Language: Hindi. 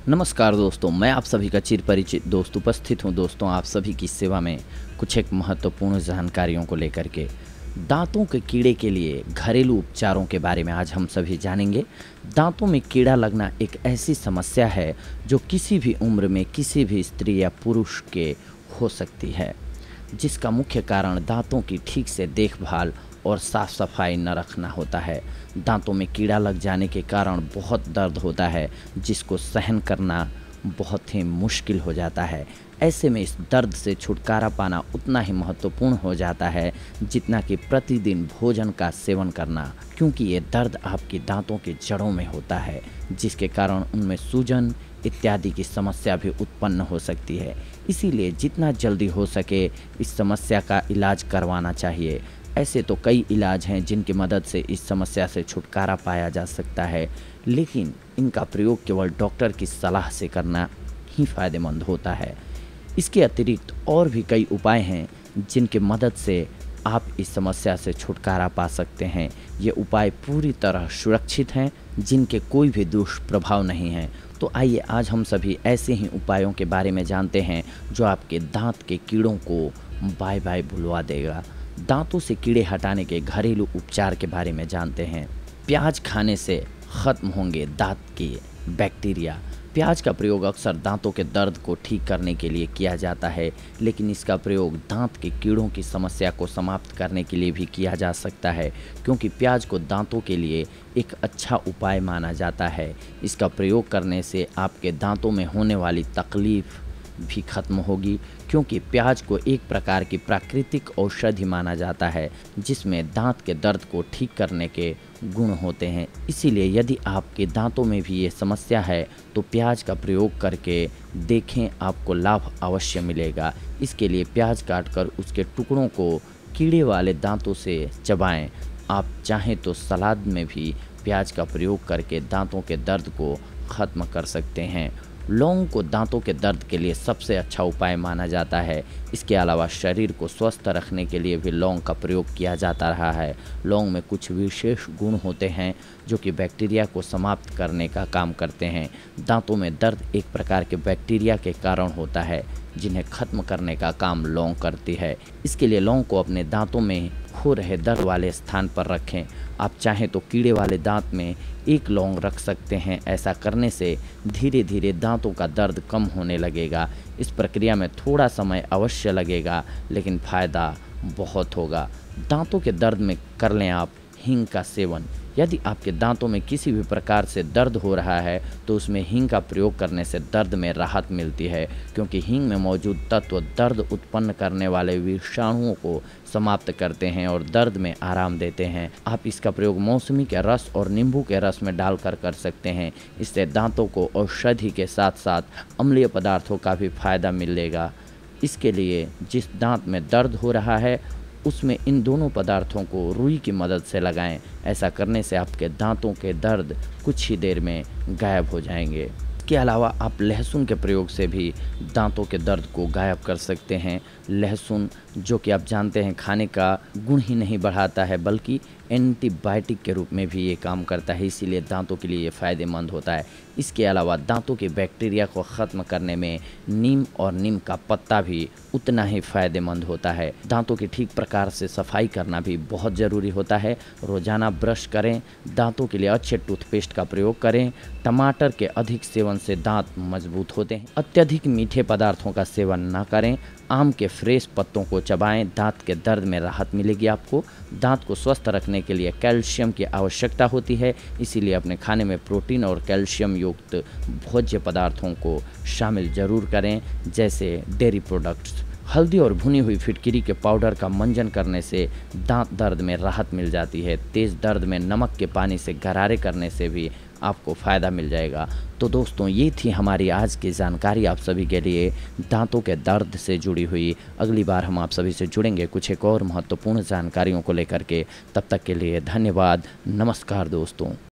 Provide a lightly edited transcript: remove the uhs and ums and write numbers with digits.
नमस्कार दोस्तों, मैं आप सभी का चिर परिचित दोस्त उपस्थित हूं दोस्तों आप सभी की सेवा में कुछ एक महत्वपूर्ण जानकारियों को लेकर के। दांतों के कीड़े के लिए घरेलू उपचारों के बारे में आज हम सभी जानेंगे। दांतों में कीड़ा लगना एक ऐसी समस्या है जो किसी भी उम्र में किसी भी स्त्री या पुरुष के हो सकती है, जिसका मुख्य कारण दांतों की ठीक से देखभाल और साफ सफाई न रखना होता है। दांतों में कीड़ा लग जाने के कारण बहुत दर्द होता है, जिसको सहन करना बहुत ही मुश्किल हो जाता है। ऐसे में इस दर्द से छुटकारा पाना उतना ही महत्वपूर्ण हो जाता है जितना कि प्रतिदिन भोजन का सेवन करना, क्योंकि ये दर्द आपकी दांतों की जड़ों में होता है, जिसके कारण उनमें सूजन इत्यादि की समस्या भी उत्पन्न हो सकती है। इसीलिए जितना जल्दी हो सके इस समस्या का इलाज करवाना चाहिए। ऐसे तो कई इलाज हैं जिनकी मदद से इस समस्या से छुटकारा पाया जा सकता है, लेकिन इनका प्रयोग केवल डॉक्टर की सलाह से करना ही फायदेमंद होता है। इसके अतिरिक्त और भी कई उपाय हैं जिनकी मदद से आप इस समस्या से छुटकारा पा सकते हैं। ये उपाय पूरी तरह सुरक्षित हैं, जिनके कोई भी दुष्प्रभाव नहीं हैं। तो आइए आज हम सभी ऐसे ही उपायों के बारे में जानते हैं जो आपके दांत के कीड़ों को बाय बाय भुलवा देगा। दांतों से कीड़े हटाने के घरेलू उपचार के बारे में जानते हैं। प्याज खाने से खत्म होंगे दांत के बैक्टीरिया। प्याज का प्रयोग अक्सर दांतों के दर्द को ठीक करने के लिए किया जाता है, लेकिन इसका प्रयोग दांत के कीड़ों की समस्या को समाप्त करने के लिए भी किया जा सकता है, क्योंकि प्याज को दांतों के लिए एक अच्छा उपाय माना जाता है। इसका प्रयोग करने से आपके दांतों में होने वाली तकलीफ भी खत्म होगी, क्योंकि प्याज को एक प्रकार की प्राकृतिक औषधि माना जाता है जिसमें दांत के दर्द को ठीक करने के गुण होते हैं। इसीलिए यदि आपके दांतों में भी ये समस्या है तो प्याज का प्रयोग करके देखें, आपको लाभ अवश्य मिलेगा। इसके लिए प्याज काटकर उसके टुकड़ों को कीड़े वाले दांतों से चबाएं। आप चाहें तो सलाद में भी प्याज का प्रयोग करके दांतों के दर्द को ख़त्म कर सकते हैं। लौंग को दांतों के दर्द के लिए सबसे अच्छा उपाय माना जाता है। इसके अलावा शरीर को स्वस्थ रखने के लिए भी लौंग का प्रयोग किया जाता रहा है। लौंग में कुछ विशेष गुण होते हैं जो कि बैक्टीरिया को समाप्त करने का काम करते हैं। दांतों में दर्द एक प्रकार के बैक्टीरिया के कारण होता है, जिन्हें खत्म करने का काम लौंग करती है। इसके लिए लौंग को अपने दांतों में हो रहे दर्द वाले स्थान पर रखें। आप चाहें तो कीड़े वाले दांत में एक लौंग रख सकते हैं। ऐसा करने से धीरे धीरे दांतों का दर्द कम होने लगेगा। इस प्रक्रिया में थोड़ा समय अवश्य लगेगा, लेकिन फ़ायदा बहुत होगा। दांतों के दर्द में कर लें आप हींग का सेवन। यदि आपके दांतों में किसी भी प्रकार से दर्द हो रहा है तो उसमें हींग का प्रयोग करने से दर्द में राहत मिलती है, क्योंकि हींग में मौजूद तत्व दर्द उत्पन्न करने वाले विषाणुओं को समाप्त करते हैं और दर्द में आराम देते हैं। आप इसका प्रयोग मौसमी के रस और नींबू के रस में डालकर कर सकते हैं। इससे दांतों को औषधि के साथ साथ अम्लीय पदार्थों का भी फायदा मिलेगा। इसके लिए जिस दांत में दर्द हो रहा है उसमें इन दोनों पदार्थों को रुई की मदद से लगाएं। ऐसा करने से आपके दांतों के दर्द कुछ ही देर में गायब हो जाएंगे। इसके अलावा आप लहसुन के प्रयोग से भी दांतों के दर्द को गायब कर सकते हैं। लहसुन, जो कि आप जानते हैं खाने का गुण ही नहीं बढ़ाता है बल्कि एंटीबायोटिक के रूप में भी ये काम करता है, इसीलिए दांतों के लिए ये फ़ायदेमंद होता है। इसके अलावा दांतों के बैक्टीरिया को ख़त्म करने में नीम और नीम का पत्ता भी उतना ही फ़ायदेमंद होता है। दांतों की ठीक प्रकार से सफाई करना भी बहुत ज़रूरी होता है। रोज़ाना ब्रश करें। दांतों के लिए अच्छे टूथपेस्ट का प्रयोग करें। टमाटर के अधिक सेवन से दांत मजबूत होते हैं। अत्यधिक मीठे पदार्थों का सेवन ना करें। आम के फ्रेश पत्तों को चबाएं। दांत के दर्द में राहत मिलेगी आपको। दांत को स्वस्थ रखने के लिए कैल्शियम की आवश्यकता होती है, इसीलिए अपने खाने में प्रोटीन और कैल्शियम युक्त भोज्य पदार्थों को शामिल जरूर करें, जैसे डेयरी प्रोडक्ट्स। हल्दी और भुनी हुई फिटकिरी के पाउडर का मंजन करने से दांत दर्द में राहत मिल जाती है। तेज़ दर्द में नमक के पानी से गरारे करने से भी आपको फ़ायदा मिल जाएगा। तो दोस्तों, ये थी हमारी आज की जानकारी आप सभी के लिए दांतों के दर्द से जुड़ी हुई। अगली बार हम आप सभी से जुड़ेंगे कुछ एक और महत्वपूर्ण जानकारियों को लेकर के। तब तक के लिए धन्यवाद। नमस्कार दोस्तों।